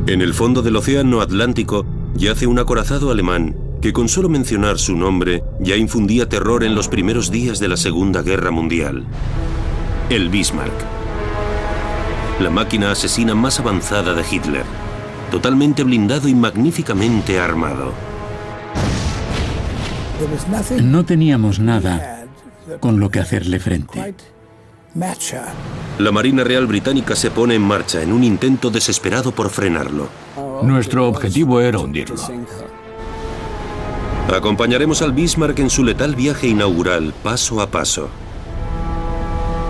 En el fondo del océano Atlántico yace un acorazado alemán que con solo mencionar su nombre ya infundía terror en los primeros días de la Segunda Guerra Mundial. El Bismarck. La máquina asesina más avanzada de Hitler, totalmente blindado y magníficamente armado. No teníamos nada con lo que hacerle frente. La Marina Real Británica se pone en marcha en un intento desesperado por frenarlo. Nuestro objetivo era hundirlo. Acompañaremos al Bismarck en su letal viaje inaugural, paso a paso.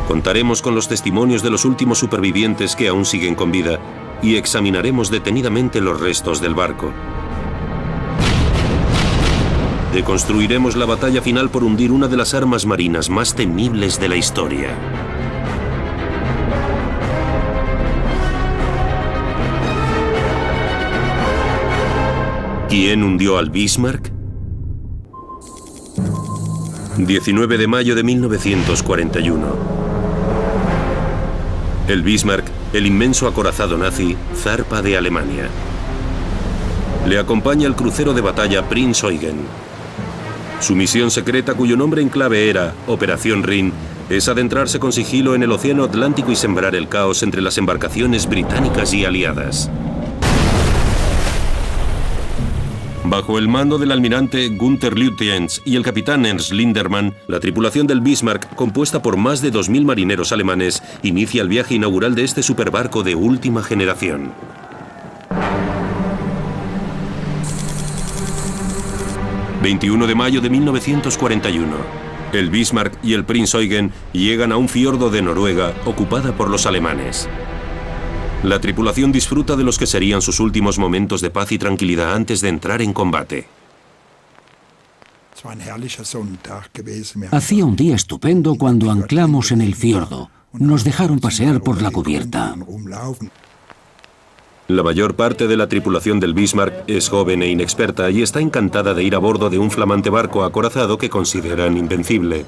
Contaremos con los testimonios de los últimos supervivientes que aún siguen con vida y examinaremos detenidamente los restos del barco. Deconstruiremos la batalla final por hundir una de las armas marinas más temibles de la historia. ¿Quién hundió al Bismarck? 19 de mayo de 1941. El Bismarck, el inmenso acorazado nazi, zarpa de Alemania. Le acompaña el crucero de batalla Prinz Eugen. Su misión secreta, cuyo nombre en clave era Operación Rin, es adentrarse con sigilo en el océano Atlántico y sembrar el caos entre las embarcaciones británicas y aliadas. Bajo el mando del almirante Günther Lütjens y el capitán Ernst Lindermann, la tripulación del Bismarck, compuesta por más de 2000 marineros alemanes, inicia el viaje inaugural de este superbarco de última generación. ...21 de mayo de 1941... el Bismarck y el Prinz Eugen llegan a un fiordo de Noruega ocupada por los alemanes. La tripulación disfruta de los que serían sus últimos momentos de paz y tranquilidad antes de entrar en combate. Hacía un día estupendo cuando anclamos en el fiordo. Nos dejaron pasear por la cubierta. La mayor parte de la tripulación del Bismarck es joven e inexperta y está encantada de ir a bordo de un flamante barco acorazado que consideran invencible.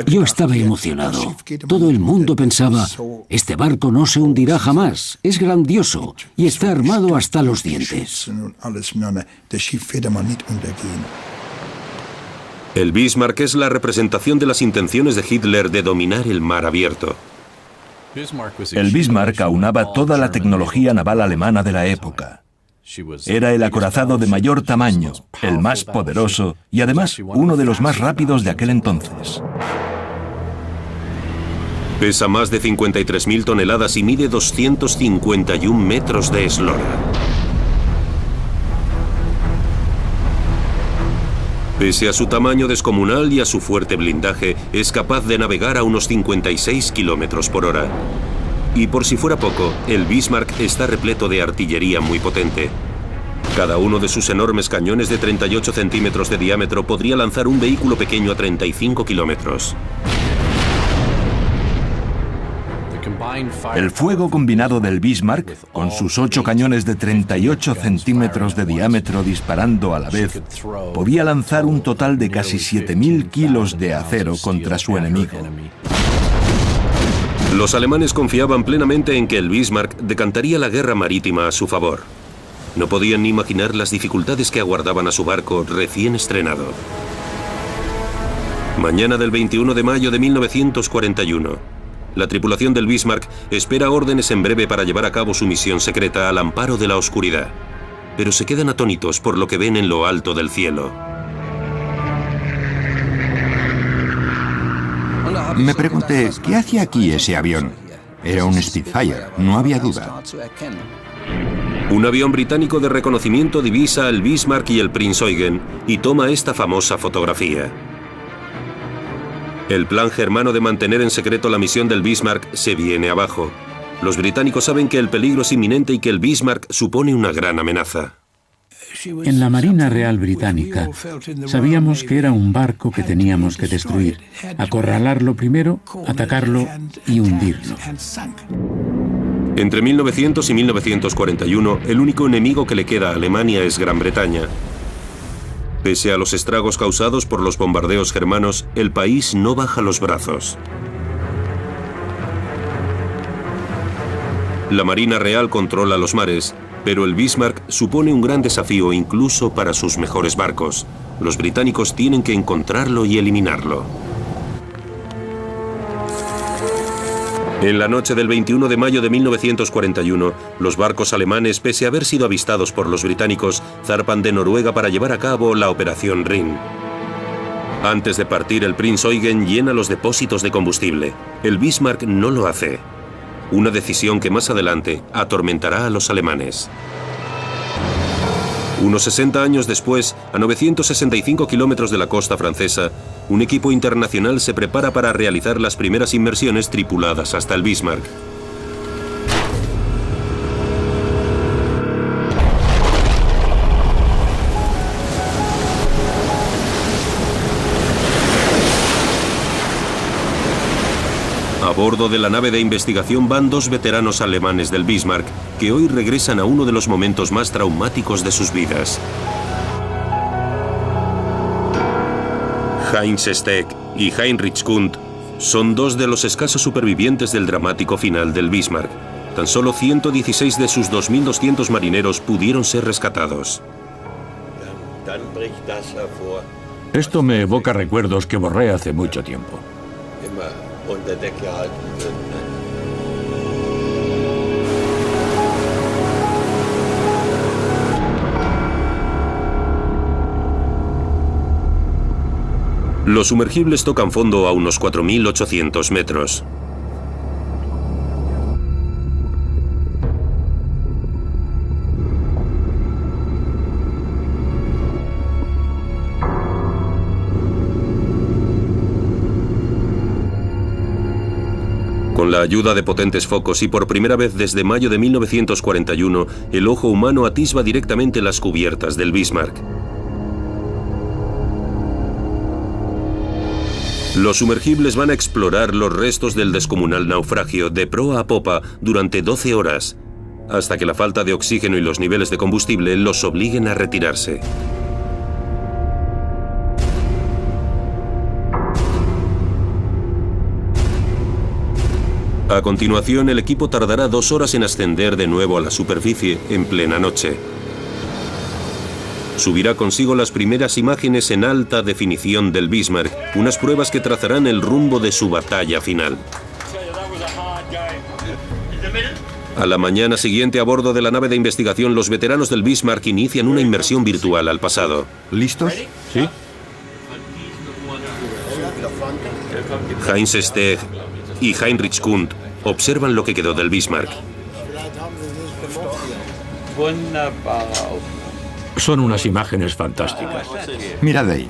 Yo estaba emocionado. Todo el mundo pensaba, este barco no se hundirá jamás, es grandioso y está armado hasta los dientes. El Bismarck es la representación de las intenciones de Hitler de dominar el mar abierto. El Bismarck aunaba toda la tecnología naval alemana de la época. Era el acorazado de mayor tamaño, el más poderoso y además uno de los más rápidos de aquel entonces. Pesa más de 53.000 toneladas y mide 251 metros de eslora. Pese a su tamaño descomunal y a su fuerte blindaje, es capaz de navegar a unos 56 kilómetros por hora. Y por si fuera poco, el Bismarck está repleto de artillería muy potente. Cada uno de sus enormes cañones de 38 centímetros de diámetro podría lanzar un vehículo pequeño a 35 kilómetros. El fuego combinado del Bismarck, con sus 8 cañones de 38 centímetros de diámetro disparando a la vez, podía lanzar un total de casi 7.000 kilos de acero contra su enemigo. Los alemanes confiaban plenamente en que el Bismarck decantaría la guerra marítima a su favor. No podían ni imaginar las dificultades que aguardaban a su barco recién estrenado. Mañana del 21 de mayo de 1941, la tripulación del Bismarck espera órdenes en breve para llevar a cabo su misión secreta al amparo de la oscuridad. Pero se quedan atónitos por lo que ven en lo alto del cielo. Me pregunté, ¿qué hacía aquí ese avión? Era un Spitfire, no había duda. Un avión británico de reconocimiento divisa al Bismarck y el Prinz Eugen y toma esta famosa fotografía. El plan germano de mantener en secreto la misión del Bismarck se viene abajo. Los británicos saben que el peligro es inminente y que el Bismarck supone una gran amenaza. En la Marina Real Británica sabíamos que era un barco que teníamos que destruir, acorralarlo primero, atacarlo y hundirlo. Entre 1900 y 1941, el único enemigo que le queda a Alemania es Gran Bretaña. Pese a los estragos causados por los bombardeos germanos, el país no baja los brazos. La Marina Real controla los mares, pero el Bismarck supone un gran desafío incluso para sus mejores barcos. Los británicos tienen que encontrarlo y eliminarlo. En la noche del 21 de mayo de 1941, los barcos alemanes, pese a haber sido avistados por los británicos, zarpan de Noruega para llevar a cabo la Operación Rin. Antes de partir, el Prinz Eugen llena los depósitos de combustible. El Bismarck no lo hace. Una decisión que más adelante atormentará a los alemanes. Unos 60 años después, a 965 kilómetros de la costa francesa, un equipo internacional se prepara para realizar las primeras inmersiones tripuladas hasta el Bismarck. A bordo de la nave de investigación van dos veteranos alemanes del Bismarck, que hoy regresan a uno de los momentos más traumáticos de sus vidas. Heinz Steg y Heinrich Kund son dos de los escasos supervivientes del dramático final del Bismarck. Tan solo 116 de sus 2.200 marineros pudieron ser rescatados. Esto me evoca recuerdos que borré hace mucho tiempo. Los sumergibles tocan fondo a unos 4.800 metros. Con la ayuda de potentes focos y por primera vez desde mayo de 1941, el ojo humano atisba directamente las cubiertas del Bismarck. Los sumergibles van a explorar los restos del descomunal naufragio de proa a popa durante 12 horas, hasta que la falta de oxígeno y los niveles de combustible los obliguen a retirarse. A continuación, el equipo tardará 2 horas en ascender de nuevo a la superficie en plena noche. Subirá consigo las primeras imágenes en alta definición del Bismarck, unas pruebas que trazarán el rumbo de su batalla final. A la mañana siguiente, a bordo de la nave de investigación, los veteranos del Bismarck inician una inmersión virtual al pasado. ¿Listos? ¿Sí? Heinz Steg y Heinrich Kund observan lo que quedó del Bismarck. Son unas imágenes fantásticas. Mirad ahí.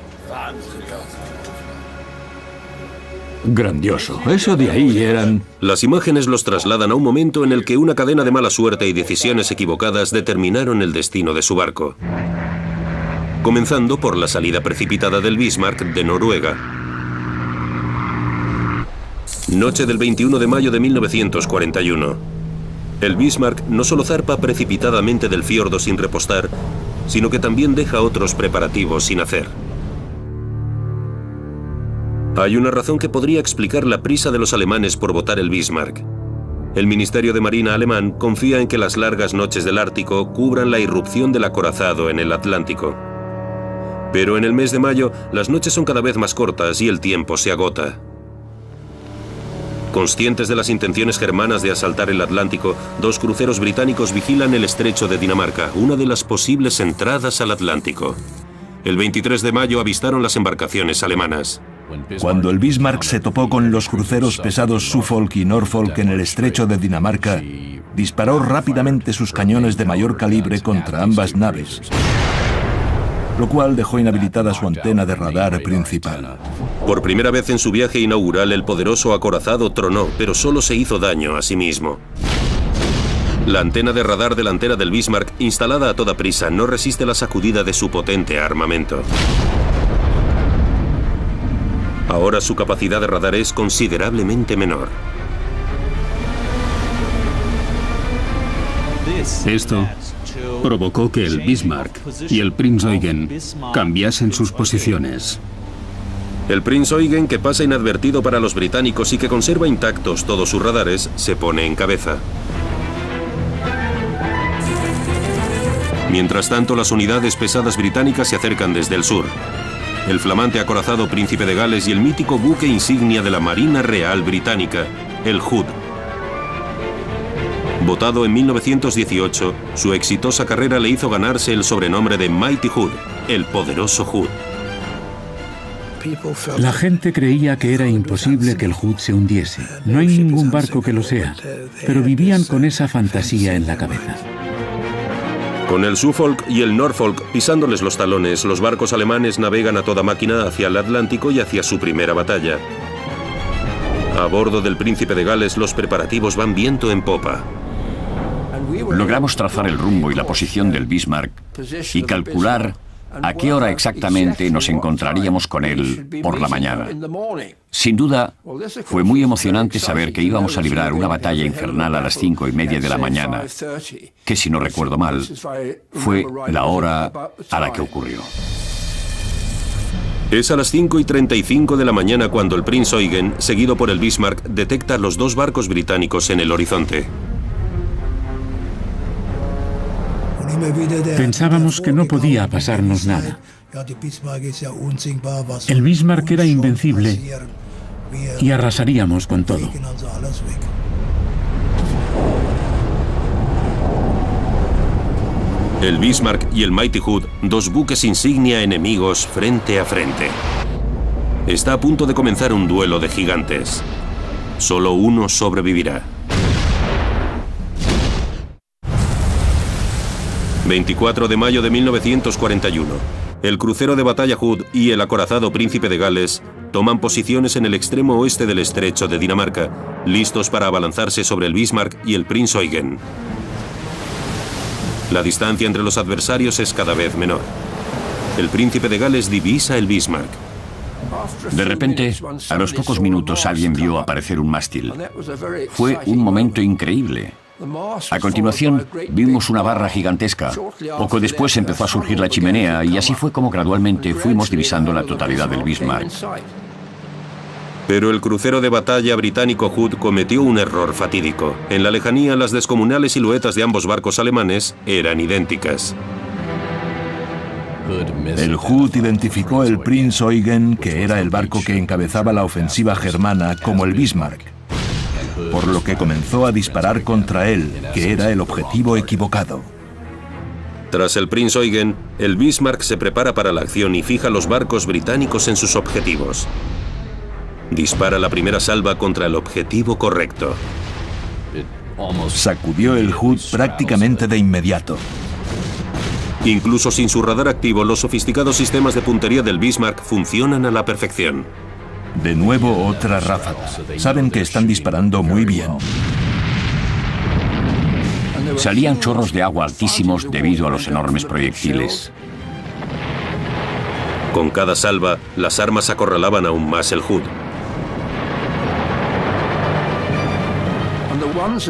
Grandioso. Eso de ahí eran... Las imágenes los trasladan a un momento en el que una cadena de mala suerte y decisiones equivocadas determinaron el destino de su barco. Comenzando por la salida precipitada del Bismarck de Noruega. Noche del 21 de mayo de 1941. El Bismarck no solo zarpa precipitadamente del fiordo sin repostar, sino que también deja otros preparativos sin hacer. Hay una razón que podría explicar la prisa de los alemanes por botar el Bismarck. El Ministerio de Marina alemán confía en que las largas noches del Ártico cubran la irrupción del acorazado en el Atlántico. Pero en el mes de mayo, las noches son cada vez más cortas y el tiempo se agota. Conscientes de las intenciones germanas de asaltar el Atlántico, 2 cruceros británicos vigilan el estrecho de Dinamarca, una de las posibles entradas al Atlántico. El 23 de mayo avistaron las embarcaciones alemanas. Cuando el Bismarck se topó con los cruceros pesados Suffolk y Norfolk en el estrecho de Dinamarca, disparó rápidamente sus cañones de mayor calibre contra ambas naves, lo cual dejó inhabilitada su antena de radar principal. Por primera vez en su viaje inaugural, el poderoso acorazado tronó, pero solo se hizo daño a sí mismo. La antena de radar delantera del Bismarck, instalada a toda prisa, no resiste la sacudida de su potente armamento. Ahora su capacidad de radar es considerablemente menor. Esto provocó que el Bismarck y el Prinz-Eugen cambiasen sus posiciones. El Prinz-Eugen, que pasa inadvertido para los británicos y que conserva intactos todos sus radares, se pone en cabeza. Mientras tanto, las unidades pesadas británicas se acercan desde el sur. El flamante acorazado Príncipe de Gales y el mítico buque insignia de la Marina Real Británica, el Hood. Votado en 1918, su exitosa carrera le hizo ganarse el sobrenombre de Mighty Hood, el poderoso Hood. La gente creía que era imposible que el Hood se hundiese. No hay ningún barco que lo sea, pero vivían con esa fantasía en la cabeza. Con el Suffolk y el Norfolk pisándoles los talones, los barcos alemanes navegan a toda máquina hacia el Atlántico y hacia su primera batalla. A bordo del Príncipe de Gales, los preparativos van viento en popa. Logramos trazar el rumbo y la posición del Bismarck y calcular a qué hora exactamente nos encontraríamos con él por la mañana. Sin duda, fue muy emocionante saber que íbamos a librar una batalla infernal a las 5:30 de la mañana, que si no recuerdo mal, fue la hora a la que ocurrió. Es a las 5:35 de la mañana cuando el Prinz-Eugen, seguido por el Bismarck, detecta los dos barcos británicos en el horizonte. Pensábamos que no podía pasarnos nada. El Bismarck era invencible y arrasaríamos con todo. El Bismarck y el Mighty Hood, dos buques insignia enemigos frente a frente. Está a punto de comenzar un duelo de gigantes. Solo uno sobrevivirá. 24 de mayo de 1941. El crucero de batalla Hood y el acorazado Príncipe de Gales toman posiciones en el extremo oeste del estrecho de Dinamarca, listos para abalanzarse sobre el Bismarck y el Prinz-Eugen. La distancia entre los adversarios es cada vez menor. El Príncipe de Gales divisa el Bismarck. De repente, a los pocos minutos alguien vio aparecer un mástil. Fue un momento increíble. A continuación, vimos una barra gigantesca. Poco después empezó a surgir la chimenea y así fue como gradualmente fuimos divisando la totalidad del Bismarck. Pero el crucero de batalla británico Hood cometió un error fatídico. En la lejanía, las descomunales siluetas de ambos barcos alemanes eran idénticas. El Hood identificó el Prinz-Eugen, que era el barco que encabezaba la ofensiva germana, como el Bismarck, por lo que comenzó a disparar contra él, que era el objetivo equivocado. Tras el Prinz-Eugen, el Bismarck se prepara para la acción y fija los barcos británicos en sus objetivos. Dispara la primera salva contra el objetivo correcto. Sacudió el Hood prácticamente de inmediato. Incluso sin su radar activo, los sofisticados sistemas de puntería del Bismarck funcionan a la perfección. De nuevo otra ráfaga. Saben que están disparando muy bien. Salían chorros de agua altísimos debido a los enormes proyectiles. Con cada salva, las armas acorralaban aún más el Hood.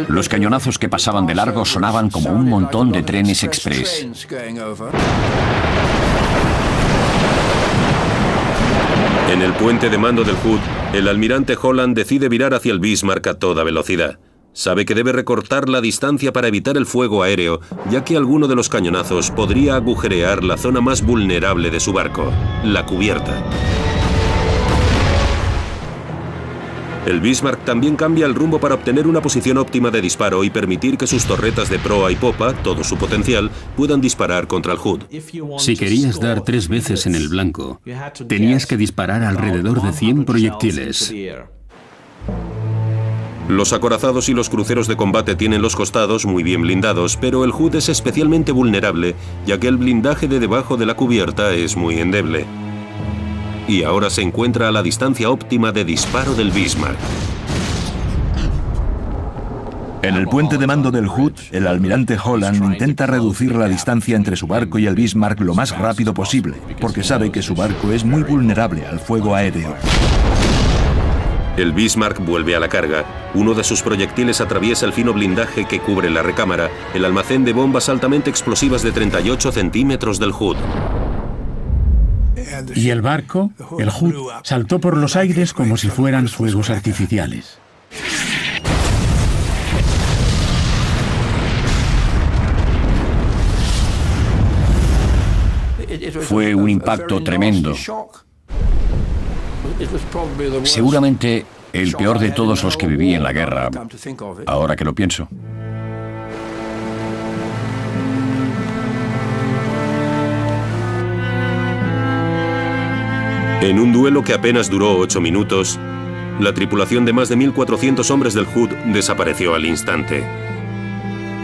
Los cañonazos que pasaban de largo sonaban como un montón de trenes express. En el puente de mando del Hood, el almirante Holland decide virar hacia el Bismarck a toda velocidad. Sabe que debe recortar la distancia para evitar el fuego aéreo, ya que alguno de los cañonazos podría agujerear la zona más vulnerable de su barco, la cubierta. El Bismarck también cambia el rumbo para obtener una posición óptima de disparo y permitir que sus torretas de proa y popa, todo su potencial, puedan disparar contra el Hood. Si querías dar 3 veces en el blanco, tenías que disparar alrededor de 100 proyectiles. Los acorazados y los cruceros de combate tienen los costados muy bien blindados, pero el Hood es especialmente vulnerable, ya que el blindaje de debajo de la cubierta es muy endeble. Y ahora se encuentra a la distancia óptima de disparo del Bismarck. En el puente de mando del Hood, el almirante Holland intenta reducir la distancia entre su barco y el Bismarck lo más rápido posible, porque sabe que su barco es muy vulnerable al fuego aéreo. El Bismarck vuelve a la carga. Uno de sus proyectiles atraviesa el fino blindaje que cubre la recámara, el almacén de bombas altamente explosivas de 38 centímetros del Hood. Y el barco, el Hood, saltó por los aires como si fueran fuegos artificiales. Fue un impacto tremendo. Seguramente el peor de todos los que viví en la guerra, ahora que lo pienso. En un duelo que apenas duró 8 minutos, la tripulación de más de 1.400 hombres del Hood desapareció al instante.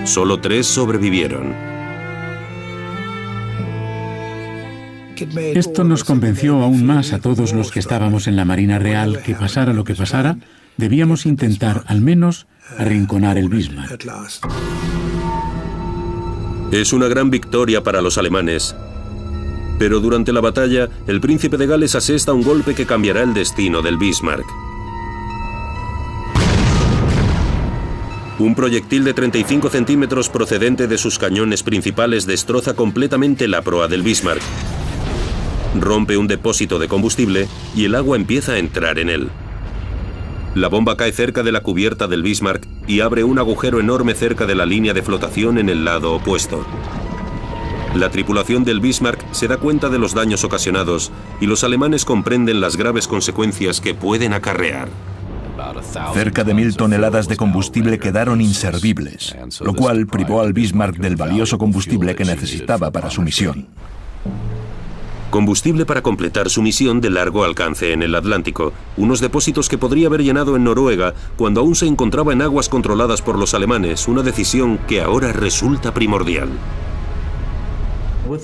Solo 3 sobrevivieron. Esto nos convenció aún más a todos los que estábamos en la Marina Real que, pasara lo que pasara, debíamos intentar al menos arrinconar el Bismarck. Es una gran victoria para los alemanes, pero durante la batalla, el príncipe de Gales asesta un golpe que cambiará el destino del Bismarck. Un proyectil de 35 centímetros procedente de sus cañones principales destroza completamente la proa del Bismarck. Rompe un depósito de combustible y el agua empieza a entrar en él. La bomba cae cerca de la cubierta del Bismarck y abre un agujero enorme cerca de la línea de flotación en el lado opuesto. La tripulación del Bismarck se da cuenta de los daños ocasionados y los alemanes comprenden las graves consecuencias que pueden acarrear. Cerca de 1.000 toneladas de combustible quedaron inservibles, lo cual privó al Bismarck del valioso combustible que necesitaba para su misión. Combustible para completar su misión de largo alcance en el Atlántico, unos depósitos que podría haber llenado en Noruega cuando aún se encontraba en aguas controladas por los alemanes, una decisión que ahora resulta primordial.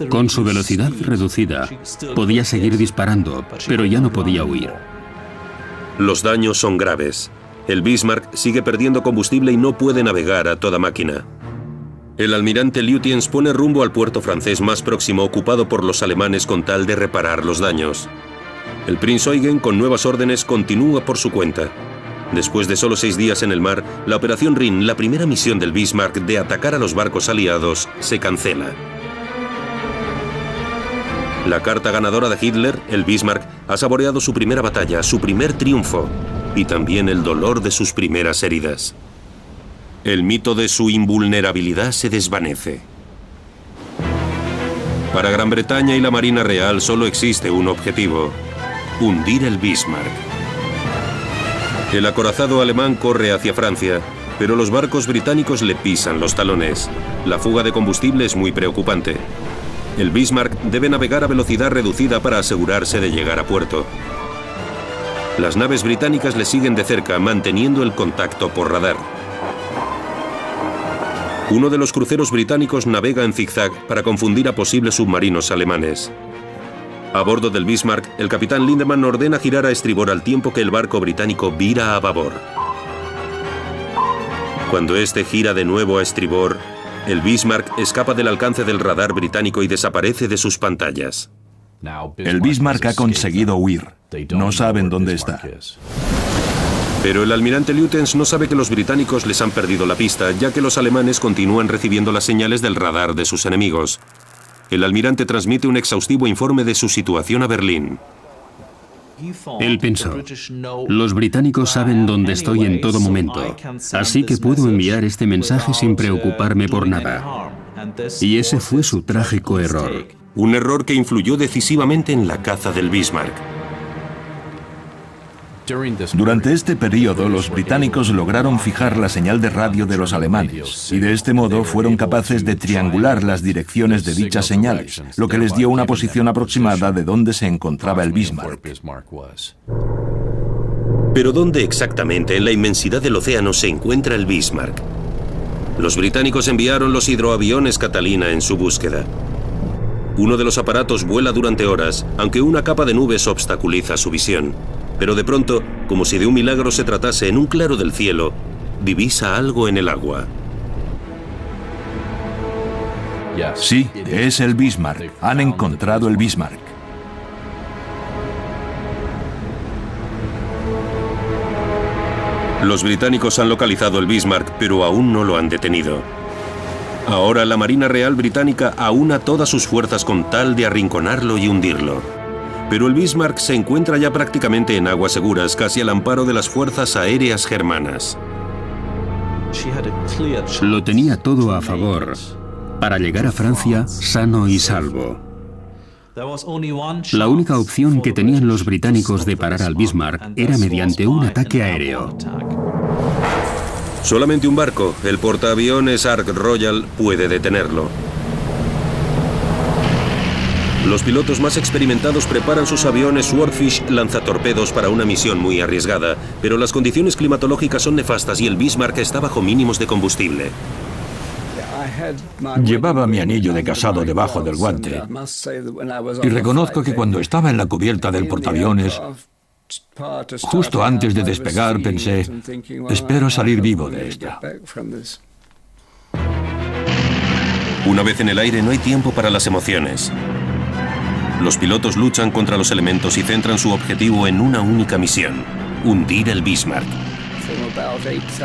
Con su velocidad reducida, podía seguir disparando, pero ya no podía huir. Los daños son graves. El Bismarck sigue perdiendo combustible y no puede navegar a toda máquina. El almirante Lutyens pone rumbo al puerto francés más próximo ocupado por los alemanes con tal de reparar los daños. El Prinz Eugen, con nuevas órdenes, continúa por su cuenta. Después de solo 6 días en el mar, la Operación Rhin, la primera misión del Bismarck de atacar a los barcos aliados, se cancela. La carta ganadora de Hitler, el Bismarck, ha saboreado su primera batalla, su primer triunfo, y también el dolor de sus primeras heridas. El mito de su invulnerabilidad se desvanece. Para Gran Bretaña y la Marina Real solo existe un objetivo: hundir el Bismarck. El acorazado alemán corre hacia Francia, pero los barcos británicos le pisan los talones. La fuga de combustible es muy preocupante. El Bismarck debe navegar a velocidad reducida para asegurarse de llegar a puerto. Las naves británicas le siguen de cerca, manteniendo el contacto por radar. Uno de los cruceros británicos navega en zigzag para confundir a posibles submarinos alemanes. A bordo del Bismarck, el capitán Lindemann ordena girar a estribor al tiempo que el barco británico vira a babor. Cuando este gira de nuevo a estribor, el Bismarck escapa del alcance del radar británico y desaparece de sus pantallas. El Bismarck ha conseguido huir. No saben dónde está. Pero el almirante Lutyens no sabe que los británicos les han perdido la pista, ya que los alemanes continúan recibiendo las señales del radar de sus enemigos. El almirante transmite un exhaustivo informe de su situación a Berlín. Él pensó: los británicos saben dónde estoy en todo momento, así que puedo enviar este mensaje sin preocuparme por nada. Y ese fue su trágico error. Un error que influyó decisivamente en la caza del Bismarck. Durante este periodo, los británicos lograron fijar la señal de radio de los alemanes, y de este modo fueron capaces de triangular las direcciones de dichas señales, lo que les dio una posición aproximada de dónde se encontraba el Bismarck. Pero ¿dónde exactamente en la inmensidad del océano se encuentra el Bismarck? Los británicos enviaron los hidroaviones Catalina en su búsqueda. Uno de los aparatos vuela durante horas, aunque una capa de nubes obstaculiza su visión. Pero de pronto, como si de un milagro se tratase, en un claro del cielo, divisa algo en el agua. Sí, es el Bismarck. Han encontrado el Bismarck. Los británicos han localizado el Bismarck, pero aún no lo han detenido. Ahora la Marina Real Británica aúna todas sus fuerzas con tal de arrinconarlo y hundirlo. Pero el Bismarck se encuentra ya prácticamente en aguas seguras, casi al amparo de las fuerzas aéreas germanas. Lo tenía todo a favor para llegar a Francia sano y salvo. La única opción que tenían los británicos de parar al Bismarck era mediante un ataque aéreo. Solamente un barco, el portaaviones Ark Royal, puede detenerlo. Los pilotos más experimentados preparan sus aviones Swordfish lanzatorpedos para una misión muy arriesgada, pero las condiciones climatológicas son nefastas y el Bismarck está bajo mínimos de combustible. Llevaba mi anillo de casado debajo del guante y reconozco que cuando estaba en la cubierta del portaaviones, justo antes de despegar, pensé, espero salir vivo de esta. Una vez en el aire no hay tiempo para las emociones. Los pilotos luchan contra los elementos y centran su objetivo en una única misión: hundir el Bismarck.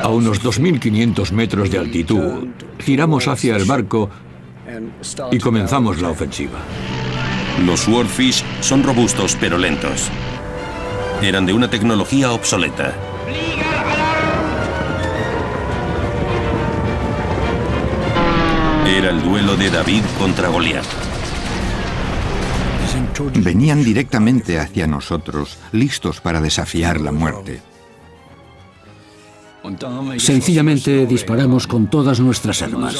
A unos 2.500 metros de altitud, giramos hacia el barco y comenzamos la ofensiva. Los Swordfish son robustos pero lentos. Eran de una tecnología obsoleta. Era el duelo de David contra Goliat. Venían directamente hacia nosotros, listos para desafiar la muerte. Sencillamente disparamos con todas nuestras armas.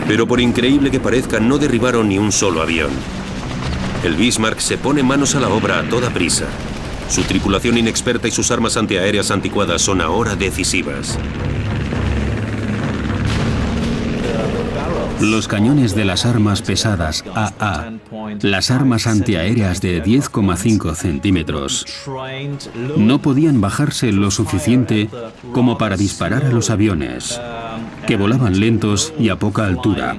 Pero por increíble que parezca, no derribaron ni un solo avión. El Bismarck se pone manos a la obra a toda prisa. Su tripulación inexperta y sus armas antiaéreas anticuadas son ahora decisivas. Los cañones de las armas pesadas AA, las armas antiaéreas de 10,5 centímetros, no podían bajarse lo suficiente como para disparar a los aviones, que volaban lentos y a poca altura.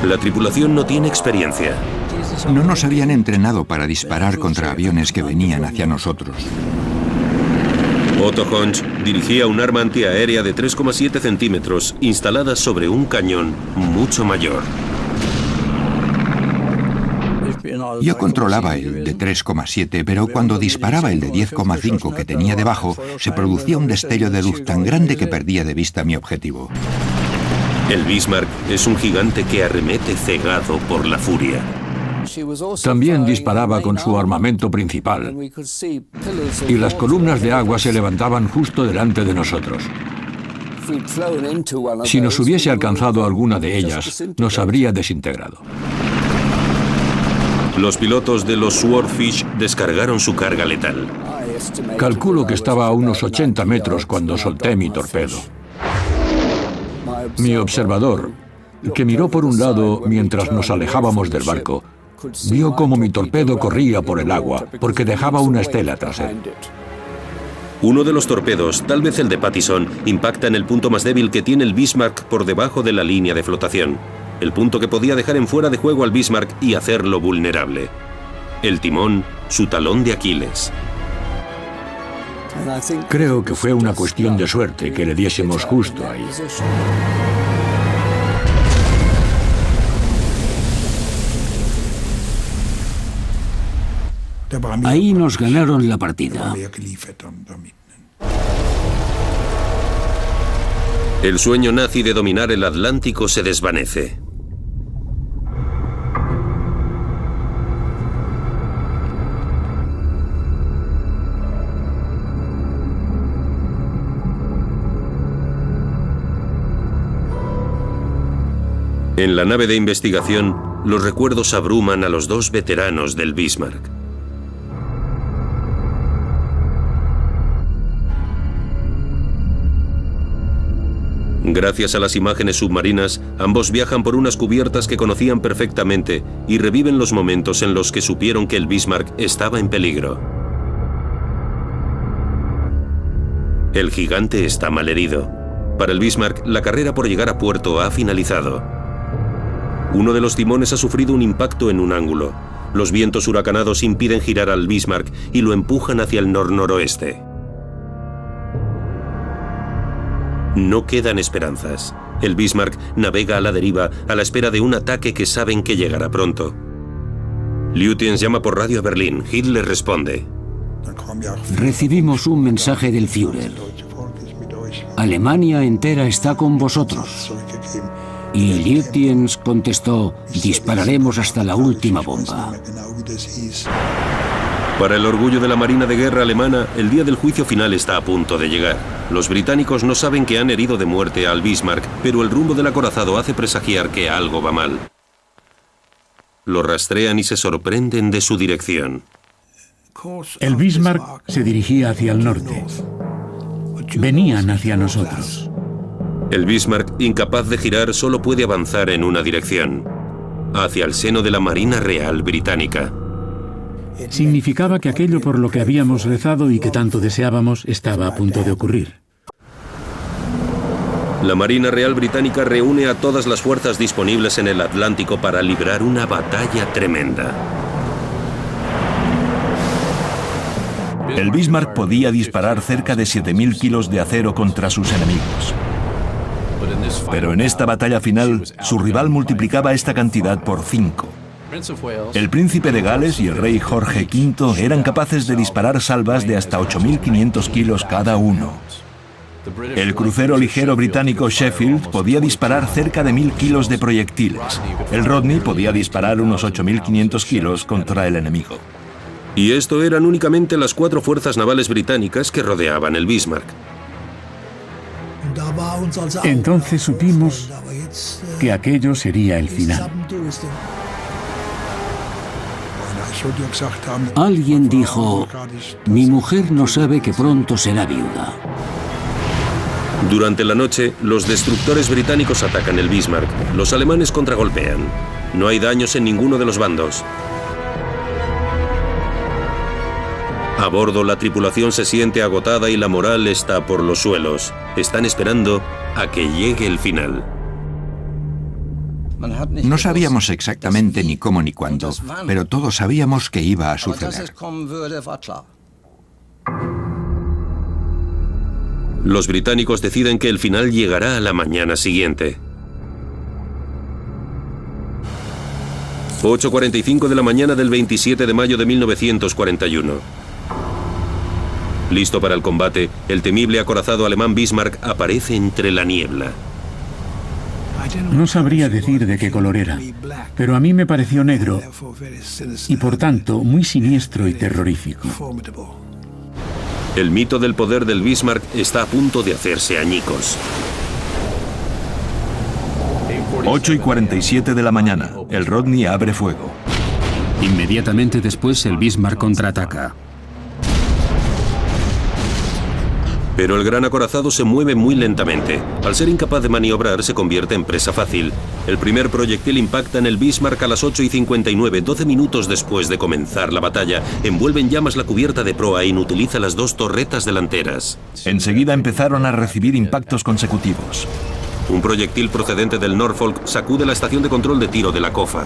La tripulación no tiene experiencia. No nos habían entrenado para disparar contra aviones que venían hacia nosotros. Otto Honch dirigía un arma antiaérea de 3,7 centímetros instalada sobre un cañón mucho mayor. Yo controlaba el de 3,7, pero cuando disparaba el de 10,5 que tenía debajo, se producía un destello de luz tan grande que perdía de vista mi objetivo. El Bismarck es un gigante que arremete cegado por la furia. También disparaba con su armamento principal y las columnas de agua se levantaban justo delante de nosotros. Si nos hubiese alcanzado alguna de ellas, nos habría desintegrado. Los pilotos de los Swordfish descargaron su carga letal. Calculo que estaba a unos 80 metros cuando solté mi torpedo. Mi observador, que miró por un lado mientras nos alejábamos del barco, vio cómo mi torpedo corría por el agua, porque dejaba una estela tras él. Uno de los torpedos, tal vez el de Pattison, impacta en el punto más débil que tiene el Bismarck por debajo de la línea de flotación. El punto que podía dejar en fuera de juego al Bismarck y hacerlo vulnerable. El timón, su talón de Aquiles. Creo que fue una cuestión de suerte que le diésemos justo ahí. Ahí nos ganaron la partida. El sueño nazi de dominar el Atlántico se desvanece. En la nave de investigación, los recuerdos abruman a los dos veteranos del Bismarck. Gracias a las imágenes submarinas, ambos viajan por unas cubiertas que conocían perfectamente y reviven los momentos en los que supieron que el Bismarck estaba en peligro. El gigante está malherido. Para el Bismarck, la carrera por llegar a puerto ha finalizado. Uno de los timones ha sufrido un impacto en un ángulo. Los vientos huracanados impiden girar al Bismarck y lo empujan hacia el nor-noroeste. No quedan esperanzas. El Bismarck navega a la deriva a la espera de un ataque que saben que llegará pronto. Lutyens llama por radio a Berlín. Hitler responde. Recibimos un mensaje del Führer. Alemania entera está con vosotros. Y Lutyens contestó, dispararemos hasta la última bomba. Para el orgullo de la Marina de Guerra alemana, el día del juicio final está a punto de llegar. Los británicos no saben que han herido de muerte al Bismarck, pero el rumbo del acorazado hace presagiar que algo va mal. Lo rastrean y se sorprenden de su dirección. El Bismarck se dirigía hacia el norte. Venían hacia nosotros. El Bismarck, incapaz de girar, solo puede avanzar en una dirección, hacia el seno de la Marina Real Británica. Significaba que aquello por lo que habíamos rezado y que tanto deseábamos estaba a punto de ocurrir. La Marina Real Británica reúne a todas las fuerzas disponibles en el Atlántico para librar una batalla tremenda. El Bismarck podía disparar cerca de 7.000 kilos de acero contra sus enemigos. Pero en esta batalla final, su rival multiplicaba esta cantidad por 5. El príncipe de Gales y el rey Jorge V eran capaces de disparar salvas de hasta 8.500 kilos cada uno. El crucero ligero británico Sheffield podía disparar cerca de 1.000 kilos de proyectiles. El Rodney podía disparar unos 8.500 kilos contra el enemigo. Y esto eran únicamente las 4 fuerzas navales británicas que rodeaban el Bismarck. Entonces supimos que aquello sería el final. Alguien dijo, mi mujer no sabe que pronto será viuda. Durante la noche, los destructores británicos atacan el Bismarck. Los alemanes contragolpean. No hay daños en ninguno de los bandos. A bordo, la tripulación se siente agotada y la moral está por los suelos. Están esperando a que llegue el final. No sabíamos exactamente ni cómo ni cuándo, pero todos sabíamos que iba a suceder. Los británicos deciden que el final llegará a la mañana siguiente. 8:45 de la mañana del 27 de mayo de 1941. Listo para el combate, el temible acorazado alemán Bismarck aparece entre la niebla. No sabría decir de qué color era, pero a mí me pareció negro y por tanto muy siniestro y terrorífico. El mito del poder del Bismarck está a punto de hacerse añicos. 8:47 de la mañana. El Rodney abre fuego. Inmediatamente después, el Bismarck contraataca. Pero el gran acorazado se mueve muy lentamente. Al ser incapaz de maniobrar, se convierte en presa fácil. El primer proyectil impacta en el Bismarck a las 8:59, 12 minutos después de comenzar la batalla. Envuelve en llamas la cubierta de proa e inutiliza las 2 torretas delanteras. Enseguida empezaron a recibir impactos consecutivos. Un proyectil procedente del Norfolk sacude la estación de control de tiro de la Cofa.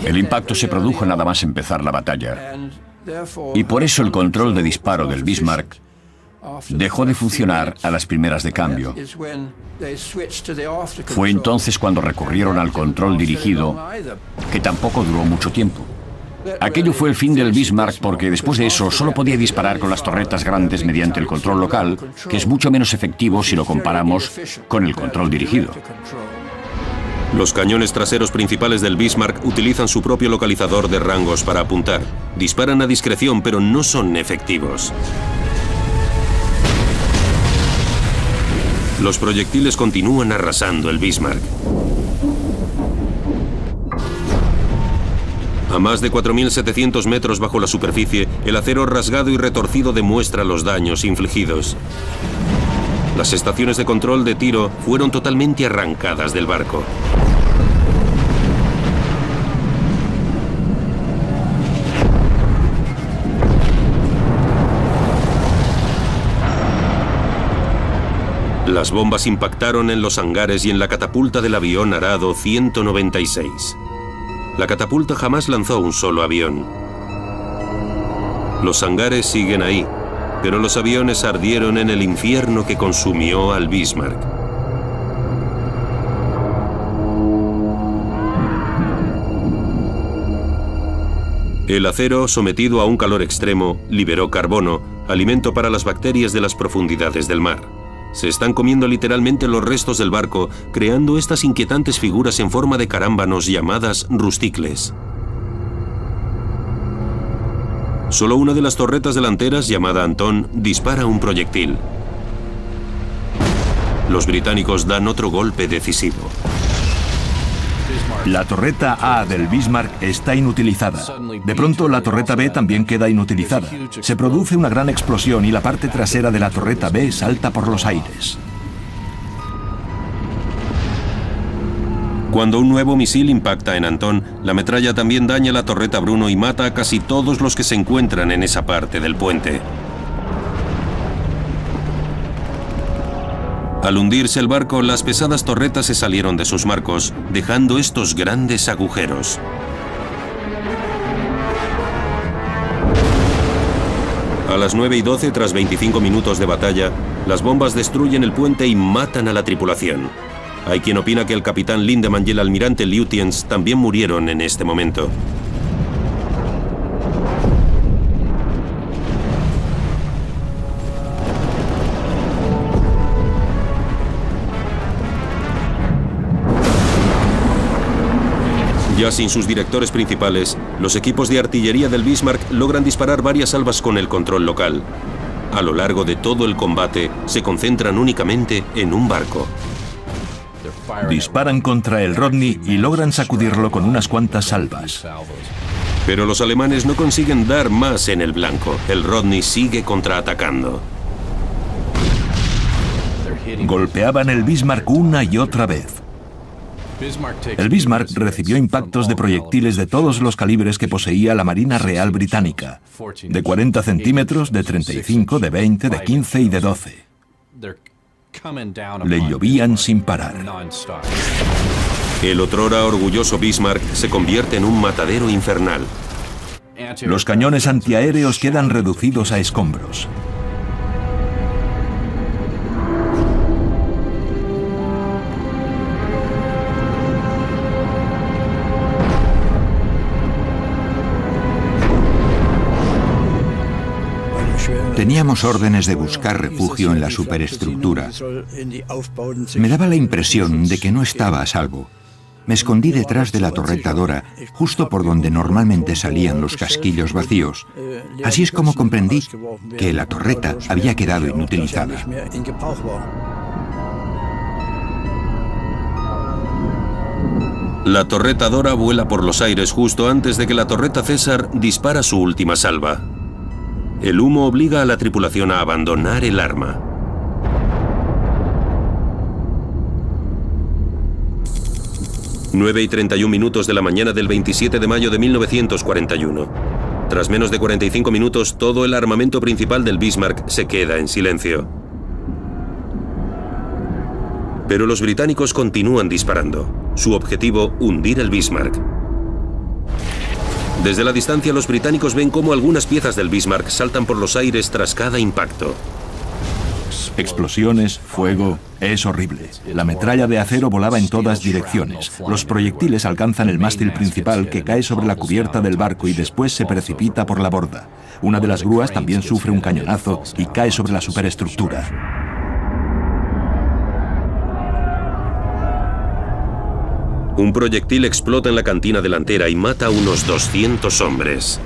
El impacto se produjo nada más empezar la batalla. Y por eso el control de disparo del Bismarck dejó de funcionar a las primeras de cambio. Fue entonces cuando recurrieron al control dirigido, que tampoco duró mucho tiempo. Aquello fue el fin del Bismarck porque después de eso solo podía disparar con las torretas grandes mediante el control local, que es mucho menos efectivo si lo comparamos con el control dirigido. Los cañones traseros principales del Bismarck utilizan su propio localizador de rangos para apuntar. Disparan a discreción, pero no son efectivos. Los proyectiles continúan arrasando el Bismarck. A más de 4.700 metros bajo la superficie, el acero rasgado y retorcido demuestra los daños infligidos. Las estaciones de control de tiro fueron totalmente arrancadas del barco. Las bombas impactaron en los hangares y en la catapulta del avión Arado 196. La catapulta jamás lanzó un solo avión. Los hangares siguen ahí, pero los aviones ardieron en el infierno que consumió al Bismarck. El acero, sometido a un calor extremo, liberó carbono, alimento para las bacterias de las profundidades del mar. Se están comiendo literalmente los restos del barco, creando estas inquietantes figuras en forma de carámbanos llamadas rusticles. Solo una de las torretas delanteras, llamada Anton, dispara un proyectil. Los británicos dan otro golpe decisivo. La torreta A del Bismarck está inutilizada. De pronto, la torreta B también queda inutilizada. Se produce una gran explosión y la parte trasera de la torreta B salta por los aires. Cuando un nuevo misil impacta en Anton, la metralla también daña la torreta Bruno y mata a casi todos los que se encuentran en esa parte del puente. Al hundirse el barco, las pesadas torretas se salieron de sus marcos, dejando estos grandes agujeros. A las 9:12, tras 25 minutos de batalla, las bombas destruyen el puente y matan a la tripulación. Hay quien opina que el capitán Lindemann y el almirante Lutyens también murieron en este momento. Ya sin sus directores principales, los equipos de artillería del Bismarck logran disparar varias salvas con el control local. A lo largo de todo el combate, se concentran únicamente en un barco. Disparan contra el Rodney y logran sacudirlo con unas cuantas salvas. Pero los alemanes no consiguen dar más en el blanco. El Rodney sigue contraatacando. Golpeaban el Bismarck una y otra vez. El Bismarck recibió impactos de proyectiles de todos los calibres que poseía la Marina Real Británica, de 40 centímetros, de 35, de 20, de 15 y de 12. Le llovían sin parar. El otrora orgulloso Bismarck se convierte en un matadero infernal. Los cañones antiaéreos quedan reducidos a escombros. Teníamos órdenes de buscar refugio en la superestructura. Me daba la impresión de que no estaba a salvo. Me escondí detrás de la torreta Dora, justo por donde normalmente salían los casquillos vacíos. Así es como comprendí que la torreta había quedado inutilizada. La torreta Dora vuela por los aires justo antes de que la torreta César dispara su última salva. El humo obliga a la tripulación a abandonar el arma. Nueve y 31 minutos de la mañana del 27 de mayo de 1941. Tras menos de 45 minutos, todo el armamento principal del Bismarck se queda en silencio. Pero los británicos continúan disparando. Su objetivo, hundir el Bismarck. Desde la distancia, los británicos ven cómo algunas piezas del Bismarck saltan por los aires tras cada impacto. Explosiones, fuego, es horrible. La metralla de acero volaba en todas direcciones. Los proyectiles alcanzan el mástil principal, que cae sobre la cubierta del barco y después se precipita por la borda. Una de las grúas también sufre un cañonazo y cae sobre la superestructura. Un proyectil explota en la cantina delantera y mata a unos 200 hombres.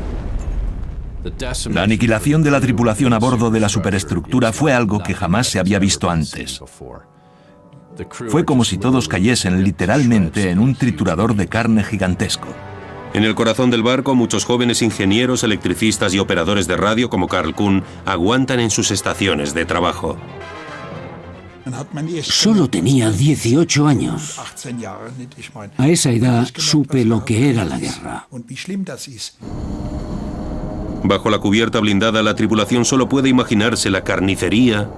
La aniquilación de la tripulación a bordo de la superestructura fue algo que jamás se había visto antes. Fue como si todos cayesen literalmente en un triturador de carne gigantesco. En el corazón del barco, muchos jóvenes ingenieros, electricistas y operadores de radio como Carl Kuhn aguantan en sus estaciones de trabajo. Solo tenía 18 años. A esa edad supe lo que era la guerra. Bajo la cubierta blindada, la tripulación solo puede imaginarse la carnicería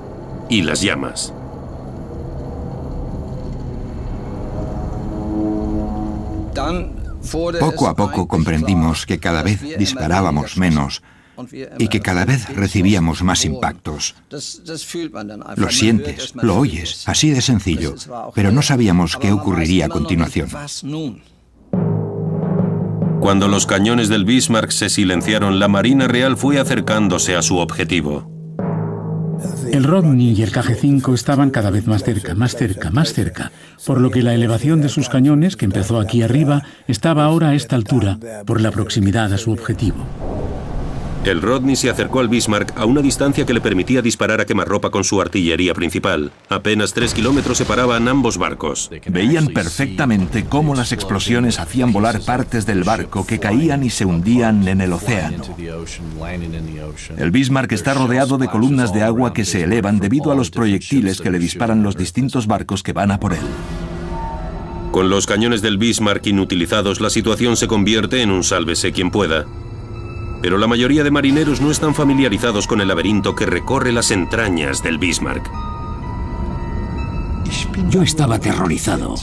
y las llamas. Poco a poco comprendimos que cada vez disparábamos menos y que cada vez recibíamos más impactos. Lo sientes, lo oyes, así de sencillo, pero no sabíamos qué ocurriría a continuación. Cuando los cañones del Bismarck se silenciaron, la Marina Real fue acercándose a su objetivo. El Rodney y el KG-5 estaban cada vez más cerca, más cerca, más cerca, por lo que la elevación de sus cañones, que empezó aquí arriba, estaba ahora a esta altura, por la proximidad a su objetivo. El Rodney se acercó al Bismarck a una distancia que le permitía disparar a quemarropa con su artillería principal. Apenas 3 kilómetros separaban ambos barcos. Veían perfectamente cómo las explosiones hacían volar partes del barco que caían y se hundían en el océano. El Bismarck está rodeado de columnas de agua que se elevan debido a los proyectiles que le disparan los distintos barcos que van a por él. Con los cañones del Bismarck inutilizados, la situación se convierte en un sálvese quien pueda. Pero la mayoría de marineros no están familiarizados con el laberinto que recorre las entrañas del Bismarck. Yo estaba aterrorizado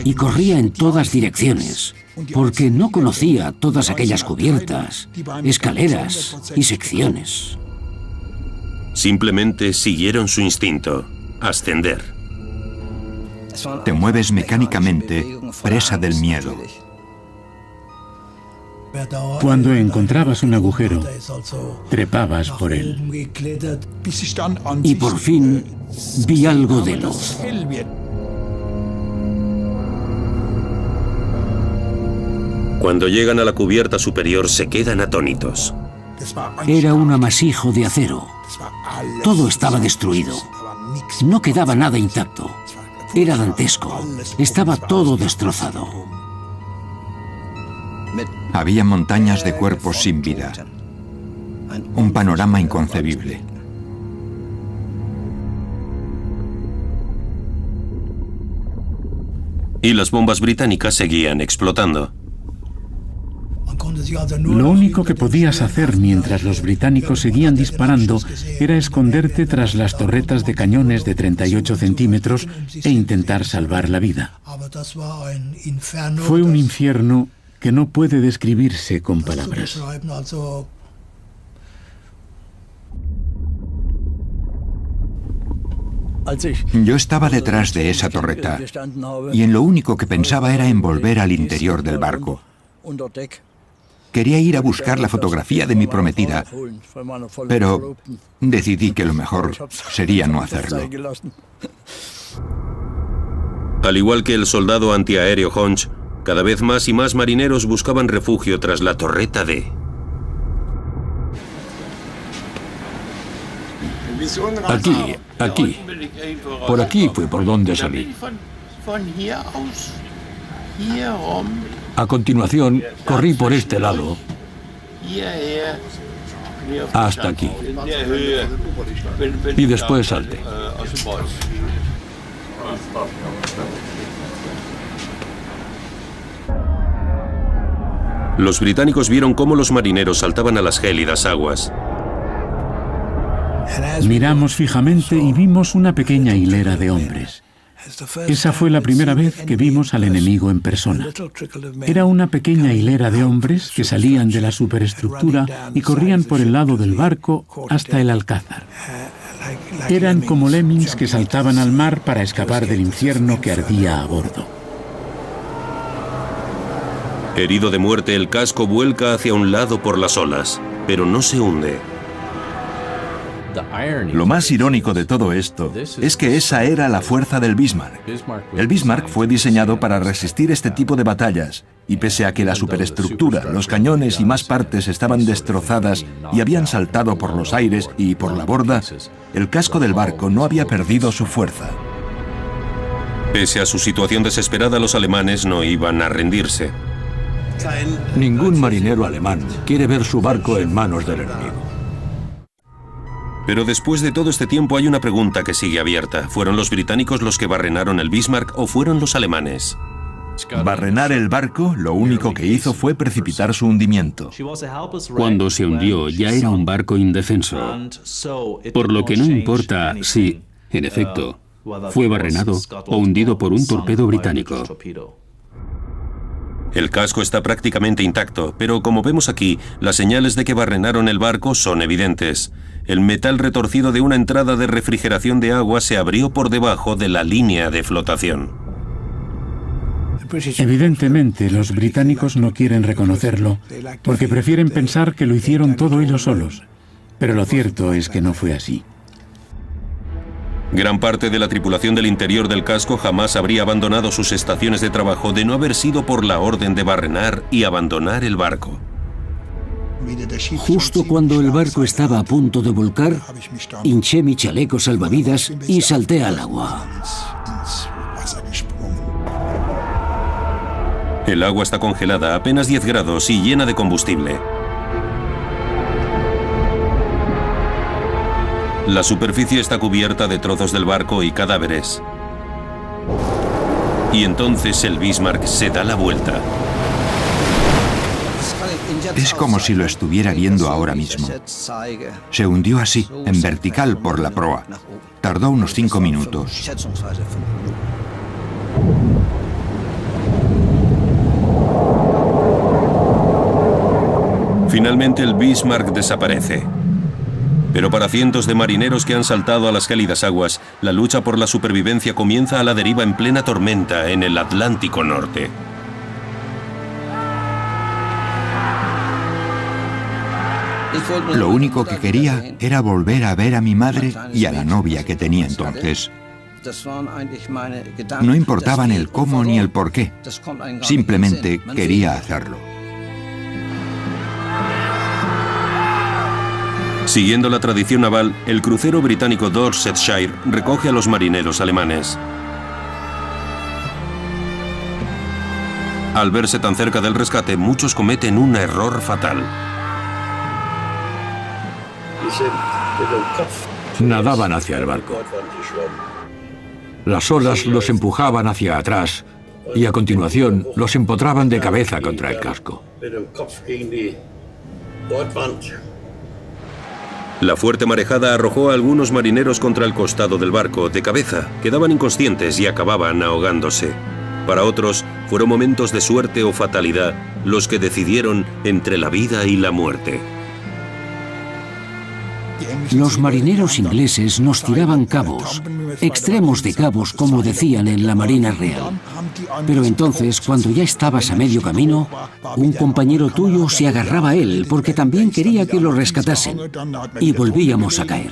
y corría en todas direcciones, porque no conocía todas aquellas cubiertas, escaleras y secciones. Simplemente siguieron su instinto: ascender. Te mueves mecánicamente, presa del miedo. Cuando encontrabas un agujero, trepabas por él. Y por fin vi algo de luz. Cuando llegan a la cubierta superior, se quedan atónitos. Era un amasijo de acero. Todo estaba destruido. No quedaba nada intacto. Era dantesco. Estaba todo destrozado. Había montañas de cuerpos sin vida. Un panorama inconcebible. Y las bombas británicas seguían explotando. Lo único que podías hacer mientras los británicos seguían disparando era esconderte tras las torretas de cañones de 38 centímetros e intentar salvar la vida. Fue un infierno que no puede describirse con palabras. Yo estaba detrás de esa torreta y en lo único que pensaba era en volver al interior del barco. Quería ir a buscar la fotografía de mi prometida, pero decidí que lo mejor sería no hacerlo. Al igual que el soldado antiaéreo Honch, cada vez más y más marineros buscaban refugio tras la torreta D. Aquí. Por aquí fue por donde salí. A continuación, corrí por este lado hasta aquí. Y después salté. Los británicos vieron cómo los marineros saltaban a las gélidas aguas. Miramos fijamente y vimos una pequeña hilera de hombres. Esa fue la primera vez que vimos al enemigo en persona. Era una pequeña hilera de hombres que salían de la superestructura y corrían por el lado del barco hasta el alcázar. Eran como lemmings que saltaban al mar para escapar del infierno que ardía a bordo. Herido de muerte, el casco vuelca hacia un lado por las olas, pero no se hunde. Lo más irónico de todo esto es que esa era la fuerza del Bismarck. El Bismarck fue diseñado para resistir este tipo de batallas, y pese a que la superestructura, los cañones y más partes estaban destrozadas y habían saltado por los aires y por la borda, el casco del barco no había perdido su fuerza. Pese a su situación desesperada, los alemanes no iban a rendirse. Ningún marinero alemán quiere ver su barco en manos del enemigo. Pero después de todo este tiempo hay una pregunta que sigue abierta. ¿Fueron los británicos los que barrenaron el Bismarck o fueron los alemanes? Barrenar el barco, lo único que hizo fue precipitar su hundimiento. Cuando se hundió ya era un barco indefenso, por lo que no importa si, en efecto, fue barrenado o hundido por un torpedo británico. El casco está prácticamente intacto, pero como vemos aquí, las señales de que barrenaron el barco son evidentes. El metal retorcido de una entrada de refrigeración de agua se abrió por debajo de la línea de flotación. Evidentemente, los británicos no quieren reconocerlo porque prefieren pensar que lo hicieron todo ellos solos. Pero lo cierto es que no fue así. Gran parte de la tripulación del interior del casco jamás habría abandonado sus estaciones de trabajo de no haber sido por la orden de barrenar y abandonar el barco. Justo cuando el barco estaba a punto de volcar, hinché mi chaleco salvavidas y salté al agua. El agua está congelada a apenas 10 grados y llena de combustible. La superficie está cubierta de trozos del barco y cadáveres. Y entonces el Bismarck se da la vuelta. Es como si lo estuviera viendo ahora mismo. Se hundió así, en vertical por la proa. Tardó unos 5 minutos. Finalmente el Bismarck desaparece. Pero para cientos de marineros que han saltado a las gélidas aguas, la lucha por la supervivencia comienza a la deriva en plena tormenta en el Atlántico Norte. Lo único que quería era volver a ver a mi madre y a la novia que tenía entonces. No importaban el cómo ni el por qué. Simplemente quería hacerlo. Siguiendo la tradición naval, el crucero británico Dorsetshire recoge a los marineros alemanes. Al verse tan cerca del rescate, muchos cometen un error fatal. Nadaban hacia el barco. Las olas los empujaban hacia atrás y a continuación los empotraban de cabeza contra el casco. La fuerte marejada arrojó a algunos marineros contra el costado del barco, de cabeza. Quedaban inconscientes y acababan ahogándose. Para otros, fueron momentos de suerte o fatalidad los que decidieron entre la vida y la muerte. Los marineros ingleses nos tiraban cabos, extremos de cabos, como decían en la Marina Real. Pero entonces, cuando ya estabas a medio camino, un compañero tuyo se agarraba a él porque también quería que lo rescatasen, y volvíamos a caer.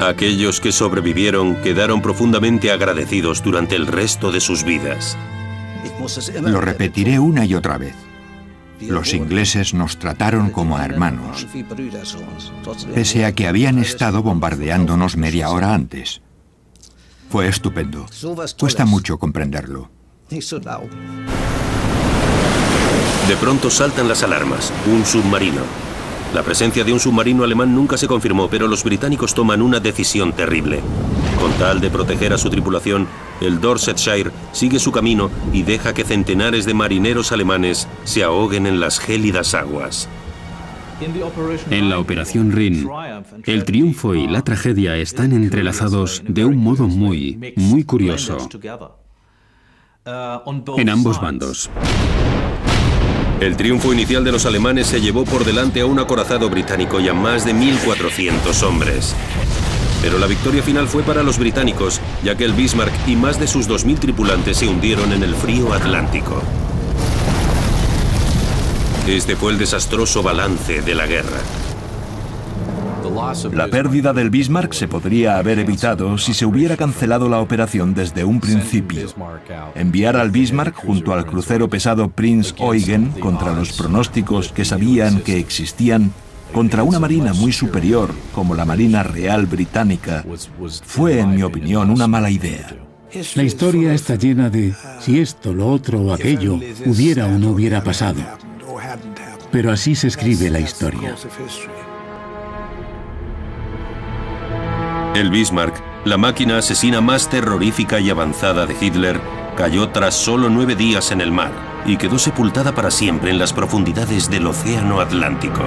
Aquellos que sobrevivieron quedaron profundamente agradecidos durante el resto de sus vidas. Lo repetiré una y otra vez. Los ingleses nos trataron como a hermanos, pese a que habían estado bombardeándonos media hora antes. Fue estupendo. Cuesta mucho comprenderlo. De pronto saltan las alarmas. Un submarino. La presencia de un submarino alemán nunca se confirmó, pero los británicos toman una decisión terrible. Con tal de proteger a su tripulación, el Dorsetshire sigue su camino y deja que centenares de marineros alemanes se ahoguen en las gélidas aguas. En la Operación Rhin, el triunfo y la tragedia están entrelazados de un modo muy curioso en ambos bandos. El triunfo inicial de los alemanes se llevó por delante a un acorazado británico y a más de 1.400 hombres. Pero la victoria final fue para los británicos, ya que el Bismarck y más de sus 2.000 tripulantes se hundieron en el frío Atlántico. Este fue el desastroso balance de la guerra. La pérdida del Bismarck se podría haber evitado si se hubiera cancelado la operación desde un principio. Enviar al Bismarck junto al crucero pesado Prinz Eugen contra los pronósticos que sabían que existían contra una marina muy superior como la Marina Real Británica fue, en mi opinión, una mala idea. La historia está llena de si esto, lo otro o aquello hubiera o no hubiera pasado. Pero así se escribe la historia. El Bismarck, la máquina asesina más terrorífica y avanzada de Hitler, cayó tras solo 9 días en el mar y quedó sepultada para siempre en las profundidades del Océano Atlántico.